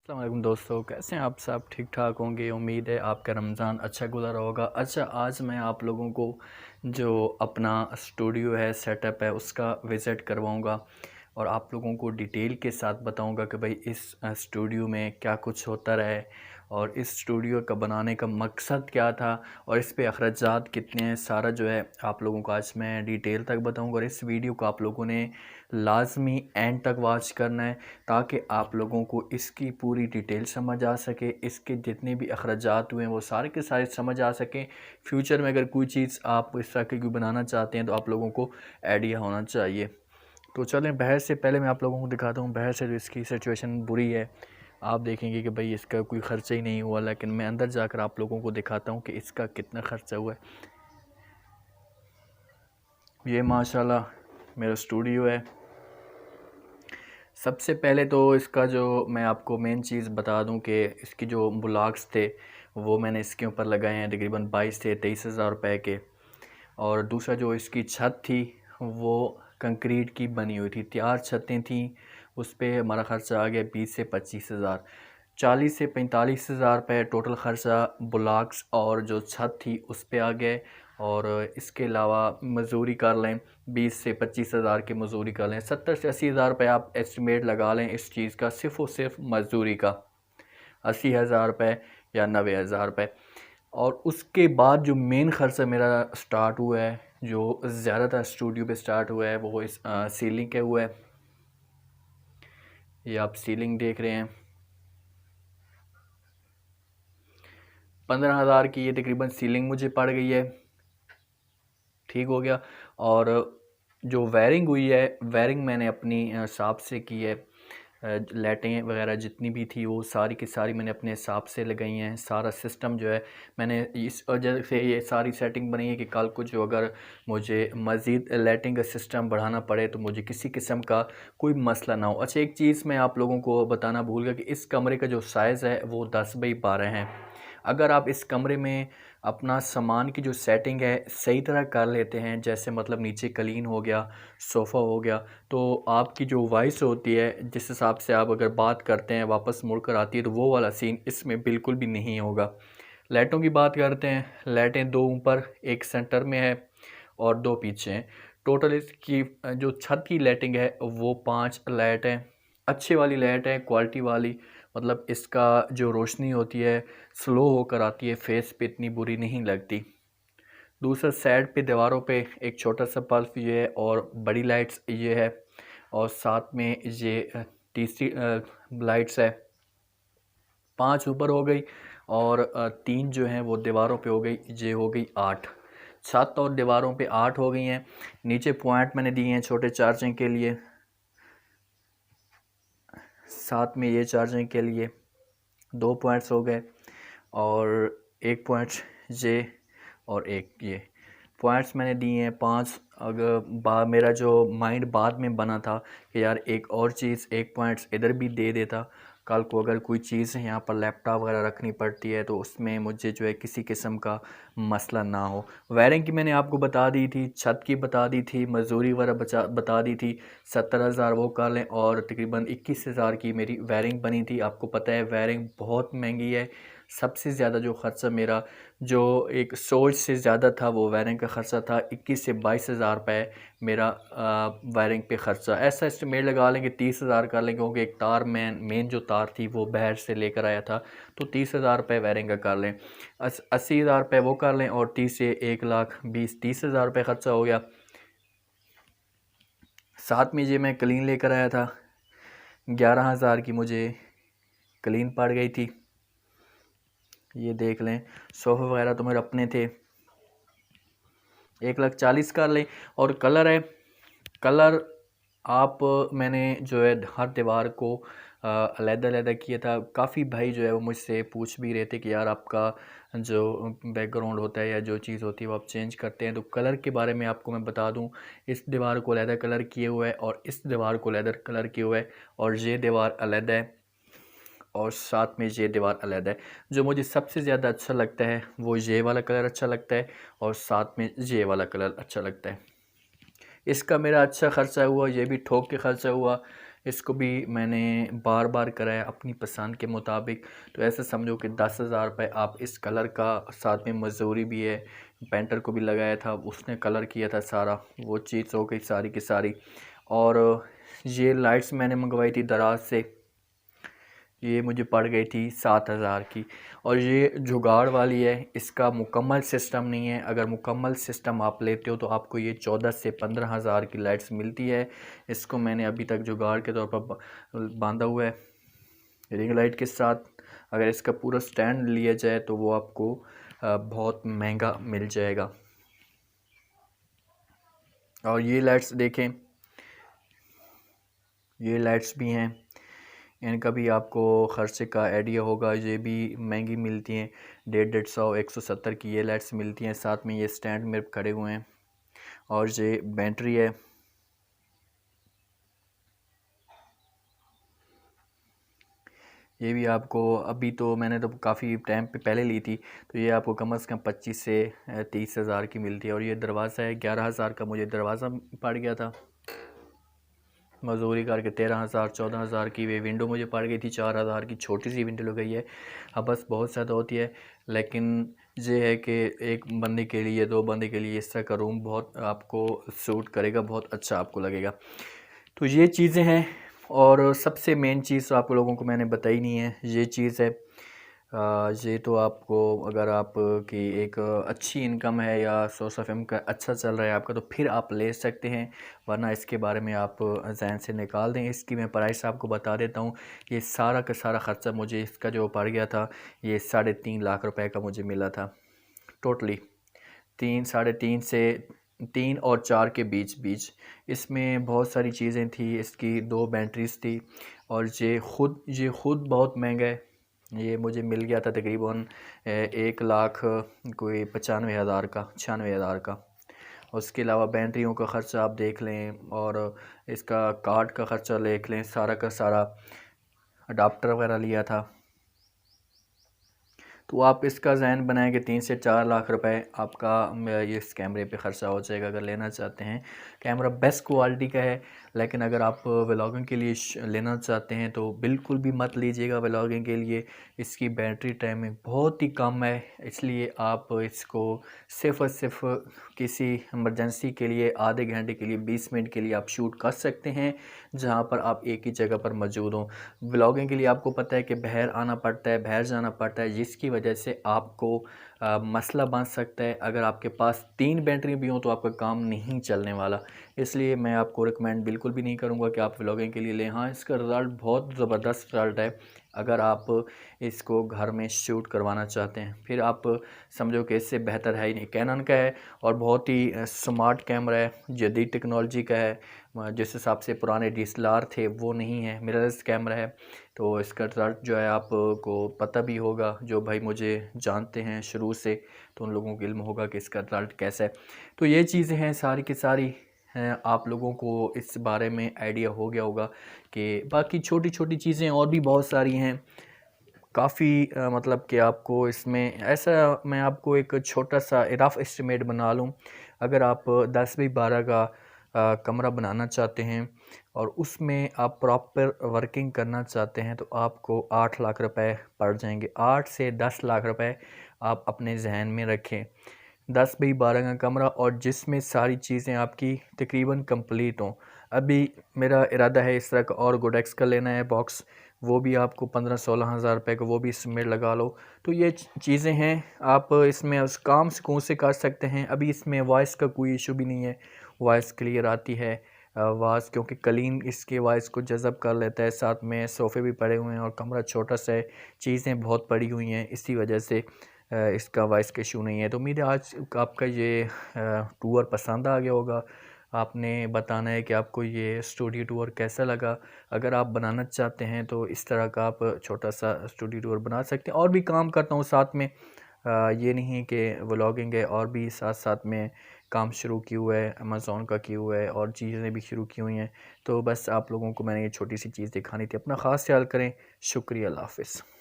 अस्सलाम वालेकुम दोस्तों, कैसे हैं आप सब? ठीक ठाक होंगे। उम्मीद है आपका रमज़ान अच्छा गुज़रा होगा। अच्छा, आज मैं आप लोगों को जो अपना स्टूडियो है, सेटअप है, उसका विज़िट करवाऊंगा और आप लोगों को डिटेल के साथ बताऊंगा कि भाई इस स्टूडियो में क्या कुछ होता रहा है और इस स्टूडियो का बनाने का मकसद क्या था और इस पे अखराजात कितने हैं। सारा जो है आप लोगों को आज मैं डिटेल तक बताऊंगा और इस वीडियो को आप लोगों ने लाजमी एंड तक वॉच करना है ताकि आप लोगों को इसकी पूरी डिटेल समझ आ सके, इसके जितने भी अखराजात हुए हैं वो सारे के सारे समझ आ सकें। फ्यूचर में अगर कोई चीज़ आप इस तरह की बनाना चाहते हैं तो आप लोगों को आइडिया होना चाहिए। तो चलें, बाहर से पहले मैं आप लोगों को दिखाता हूँ। बाहर से जो इसकी सिचुएशन बुरी है, आप देखेंगे कि भाई इसका कोई ख़र्चा ही नहीं हुआ, लेकिन मैं अंदर जाकर आप लोगों को दिखाता हूँ कि इसका कितना ख़र्चा हुआ है। ये माशाल्लाह मेरा स्टूडियो है। सबसे पहले तो इसका जो मैं आपको मेन चीज़ बता दूं कि इसकी जो ब्लॉक्स थे वो मैंने इसके ऊपर लगाए हैं, तकरीबन 22 से 23 हज़ार रुपये के। और दूसरा जो इसकी छत थी वो कंक्रीट की बनी हुई थी, तैयार छतें थीं। उस पर हमारा ख़र्चा आ गया 20 से 25 हज़ार, 40 से 45 हज़ार रुपये टोटल ख़र्चा ब्लॉक्स और जो छत थी उस पर आ गए। और इसके अलावा मजदूरी कर लें, 20 से 25 हज़ार की मजदूरी कर लें, 70 से 80 हज़ार रुपये आप एस्टिमेट लगा लें इस चीज़ का, सिर्फ़ और सिर्फ मजदूरी का 80 हज़ार रुपये या 90 हज़ार रुपये। और उसके बाद जो मेन ख़र्चा मेरा स्टार्ट हुआ है, जो ज़्यादातर स्टूडियो पे स्टार्ट हुआ है, वो इस सीलिंग के हुआ है। ये आप सीलिंग देख रहे हैं, 15 हज़ार की ये तकरीबन सीलिंग मुझे पड़ गई है। ठीक हो गया। और जो वायरिंग हुई है, वायरिंग मैंने अपनी हिसाब से की है। लाइटें वगैरह जितनी भी थी वो सारी की सारी मैंने अपने हिसाब से लगाई हैं। सारा सिस्टम जो है मैंने इस वजह से ये सारी सेटिंग बनी है कि कल को जो अगर मुझे मज़ीद लाइटिंग का सिस्टम बढ़ाना पड़े तो मुझे किसी किस्म का कोई मसला ना हो। अच्छा, एक चीज़ मैं आप लोगों को बताना भूल गया कि इस कमरे का जो साइज़ है वो 10 बाई 12 है। अगर आप इस कमरे में अपना सामान की जो सेटिंग है सही तरह कर लेते हैं, जैसे मतलब नीचे क्लीन हो गया, सोफ़ा हो गया, तो आपकी जो वॉइस होती है, जिस हिसाब से आप अगर बात करते हैं वापस मुड़कर आती है, तो वो वाला सीन इसमें बिल्कुल भी नहीं होगा। लाइटों की बात करते हैं, लाइटें 2 ऊपर, 1 सेंटर में है और 2 पीछे हैं। टोटल इसकी जो छत की लाइटिंग है वो 5 लाइट हैं। अच्छी वाली लाइट है, क्वालिटी वाली, मतलब इसका जो रोशनी होती है स्लो होकर आती है, फेस पे इतनी बुरी नहीं लगती। दूसरा साइड पे दीवारों पे एक छोटा सा बल्ब ये है और बड़ी लाइट्स ये है। और साथ में ये तीसरी लाइट्स है। 5 ऊपर हो गई और 3 जो हैं वो दीवारों पे हो गई, ये हो गई 8। छत और दीवारों पे 8 हो गई हैं। नीचे पॉइंट मैंने दिए हैं छोटे चार्जिंग के लिए, साथ में ये चार्जिंग के लिए 2 पॉइंट्स हो गए और 1 पॉइंट ये और एक ये पॉइंट्स मैंने दिए हैं 5। अगर मेरा जो माइंड बाद में बना था कि यार एक और चीज़, 1 पॉइंट्स इधर भी दे देता, कल को अगर कोई चीज़ यहाँ पर लैपटॉप वगैरह रखनी पड़ती है तो उसमें मुझे जो है किसी किस्म का मसला ना हो। वायरिंग की मैंने आपको बता दी थी, छत की बता दी थी, मजदूरी वगैरह बता दी थी। 70 हज़ार वो कर लें और तकरीबन 21 हज़ार की मेरी वायरिंग बनी थी। आपको पता है वायरिंग बहुत महंगी है। सबसे ज़्यादा जो ख़र्चा मेरा जो एक सोच से ज़्यादा था वो वायरिंग का ख़र्चा था। 21 से 22 हज़ार रुपये मेरा वायरिंग पे ख़र्चा। ऐसा एस्टिमेट लगा लेंगे 30 हज़ार कर लेंगे, क्योंकि एक तार मेन जो तार थी वो बाहर से लेकर आया था, तो 30 हज़ार रुपये वायरिंग का कर लें। 80 हज़ार रुपये वो कर लें और 30 से 1,20,30 हज़ार रुपये ख़र्चा हो गया। साथ में ये मैं क्लीन लेकर आया था, 11 हज़ार की मुझे क्लीन पड़ गई थी। ये देख लें, सोफ़े वगैरह तो मेरे अपने थे। 1,40,000 कर लें। और कलर है, कलर आप मैंने जो है हर दीवार को अलग-अलग किया था। काफ़ी भाई जो है वो मुझसे पूछ भी रहे थे कि यार आपका जो बैकग्राउंड होता है या जो चीज़ होती है वो आप चेंज करते हैं, तो कलर के बारे में आपको मैं बता दूं, इस दीवार को अलग कलर किए हुआ है और इस दीवार को अलग कलर किए हुआ है और ये दीवार अलग है और साथ में ये दीवार अलग है। जो मुझे सबसे ज़्यादा अच्छा लगता है वो ये वाला कलर अच्छा लगता है और साथ में ये वाला कलर अच्छा लगता है। इसका मेरा अच्छा ख़र्चा हुआ, ये भी ठोक के ख़र्चा हुआ। इसको भी मैंने बार बार कराया अपनी पसंद के मुताबिक। तो ऐसे समझो कि 10,000 रुपये आप इस कलर का, साथ में मजदूरी भी है, पेंटर को भी लगाया था, उसने कलर किया था सारा, वो चीज़ हो गई सारी की सारी। और ये लाइट्स मैंने मंगवाई थी दराज से, ये मुझे पड़ गई थी 7,000 की। और ये जुगाड़ वाली है, इसका मुकम्मल सिस्टम नहीं है। अगर मुकम्मल सिस्टम आप लेते हो तो आपको ये 14 से 15,000 की लाइट्स मिलती है। इसको मैंने अभी तक जुगाड़ के तौर पर बांधा हुआ है रिंग लाइट के साथ। अगर इसका पूरा स्टैंड लिया जाए तो वो आपको बहुत महंगा मिल जाएगा। और ये लाइट्स देखें, ये लाइट्स भी हैं, इनका भी आपको ख़र्चे का आइडिया होगा। ये भी महंगी मिलती हैं, 150, 170 की ये लाइट्स मिलती हैं। साथ में ये स्टैंड में खड़े हुए हैं। और ये बैटरी है, ये भी आपको, अभी तो मैंने तो काफ़ी टाइम पे पहले ली थी, तो ये आपको कम से कम 25 से 30,000 की मिलती है। और ये दरवाज़ा है, 11,000 का मुझे दरवाज़ा पड़ गया था, मजदूरी करके 13,000 14,000 की। वे विंडो मुझे पड़ गई थी 4,000 की, छोटी सी विंडो लगाई है। हाँ बस बहुत ज़्यादा होती है, लेकिन ये है कि एक बंदे के लिए, दो बंदे के लिए इस तरह का रूम बहुत आपको सूट करेगा, बहुत अच्छा आपको लगेगा। तो ये चीज़ें हैं। और सबसे मेन चीज़ तो आप लोगों को मैंने बताई नहीं है, ये चीज़ है। ये तो आपको, अगर आप की एक अच्छी इनकम है या सोर्स ऑफ इनकम अच्छा चल रहा है आपका, तो फिर आप ले सकते हैं, वरना इसके बारे में आप जहन से निकाल दें। इसकी मैं प्राइस आपको बता देता हूँ। ये सारा का सारा ख़र्चा मुझे इसका जो पड़ गया था, ये 3.5 लाख रुपए का मुझे मिला था टोटली। 3, 3.5 से 3 और 4 के बीच बीच। इसमें बहुत सारी चीज़ें थी, इसकी 2 बैटरीज थी। और ये ख़ुद बहुत महंगा है। ये मुझे मिल गया था तकरीबन 1 लाख कोई 95,000 का, 96,000 का। उसके अलावा बैटरियों का ख़र्चा आप देख लें, और इसका कार्ड का ख़र्चा देख लें, सारा का सारा। अडाप्टर वगैरह लिया था। तो आप इसका ज़हन बनाएं कि 3 से 4 लाख रुपए आपका ये इस कैमरे पे ख़र्चा हो जाएगा अगर लेना चाहते हैं। कैमरा बेस्ट क्वालिटी का है, लेकिन अगर आप व्लॉगिंग के लिए लेना चाहते हैं तो बिल्कुल भी मत लीजिएगा व्लॉगिंग के लिए। इसकी बैटरी टाइमिंग बहुत ही कम है, इसलिए आप इसको सिर्फ़ और सिर्फ किसी इमरजेंसी के लिए, आधे घंटे के लिए, 20 मिनट के लिए आप शूट कर सकते हैं, जहाँ पर आप एक ही जगह पर मौजूद हों। व्लॉगिंग के लिए आपको पता है कि बाहर आना पड़ता है, बाहर जाना पड़ता है, जिसकी वजह से आपको मसला बन सकता है। अगर आपके पास 3 बैटरी भी हों तो आपका काम नहीं चलने वाला। इसलिए मैं आपको रिकमेंड बिल्कुल भी नहीं करूँगा कि आप व्लॉगिंग के लिए लें। हाँ, इसका रिज़ल्ट बहुत ज़बरदस्त रिज़ल्ट है अगर आप इसको घर में शूट करवाना चाहते हैं। फिर आप समझो कि इससे बेहतर है ही नहीं। कैनन का है और बहुत ही स्मार्ट कैमरा है, जदीद टेक्नोलॉजी का है। जिस हिसाब से पुराने DSLR थे वो नहीं है, मिररलेस कैमरा है। तो इसका रिज़ल्ट जो है आपको पता भी होगा, जो भाई मुझे जानते हैं शुरू से, तो उन लोगों को इल्म होगा कि इसका रिज़ल्ट कैसा है। तो ये चीज़ें हैं सारी की सारी हैं, आप लोगों को इस बारे में आइडिया हो गया होगा कि बाकी छोटी छोटी चीज़ें और भी बहुत सारी हैं काफ़ी। मतलब कि आपको इसमें ऐसा, मैं आपको एक छोटा सा रफ़ एस्टिमेट बना लूँ। अगर आप 10 बाई 12 का कमरा बनाना चाहते हैं और उसमें आप प्रॉपर वर्किंग करना चाहते हैं तो आपको 8 लाख रुपए पड़ जाएंगे। 8 से 10 लाख रुपए आप अपने जहन में रखें। 10 बाई 12 का कमरा और जिसमें सारी चीज़ें आपकी तकरीबन कंप्लीट हों। अभी मेरा इरादा है इस तरह का और गोडेक्स का लेना है बॉक्स, वो भी आपको 15-16 हज़ार रुपये का, वो भी इसमें लगा लो। तो ये चीज़ें हैं, आप इसमें उस काम सुकून से कर सकते हैं। अभी इसमें वॉइस का कोई इशू भी नहीं है, वॉइस क्लियर आती है। आवाज़ क्योंकि क्लीन इसके वॉइस को जज़ब कर लेता है। साथ में सोफ़े भी पड़े हुए हैं और कमरा छोटा सा है, चीज़ें बहुत पड़ी हुई हैं, इसी वजह से इसका वॉइस का इशू नहीं है। तो उम्मीद है आज आपका ये टूर पसंद आ गया होगा। आपने बताना है कि आपको ये स्टूडियो टूर कैसा लगा। अगर आप बनाना चाहते हैं तो इस तरह का आप छोटा सा स्टूडियो टूर बना सकते हैं। और भी काम करता हूँ साथ में, ये नहीं कि व्लॉगिंग है, और भी साथ साथ में काम शुरू किया हुआ है, अमेज़ॉन का किया हुआ है, और चीज़ें भी शुरू की हुई हैं। तो बस आप लोगों को मैंने ये छोटी सी चीज़ दिखानी थी। अपना ख़ास ख्याल करें। शुक्रिया, अल्लाह हाफ़िज़।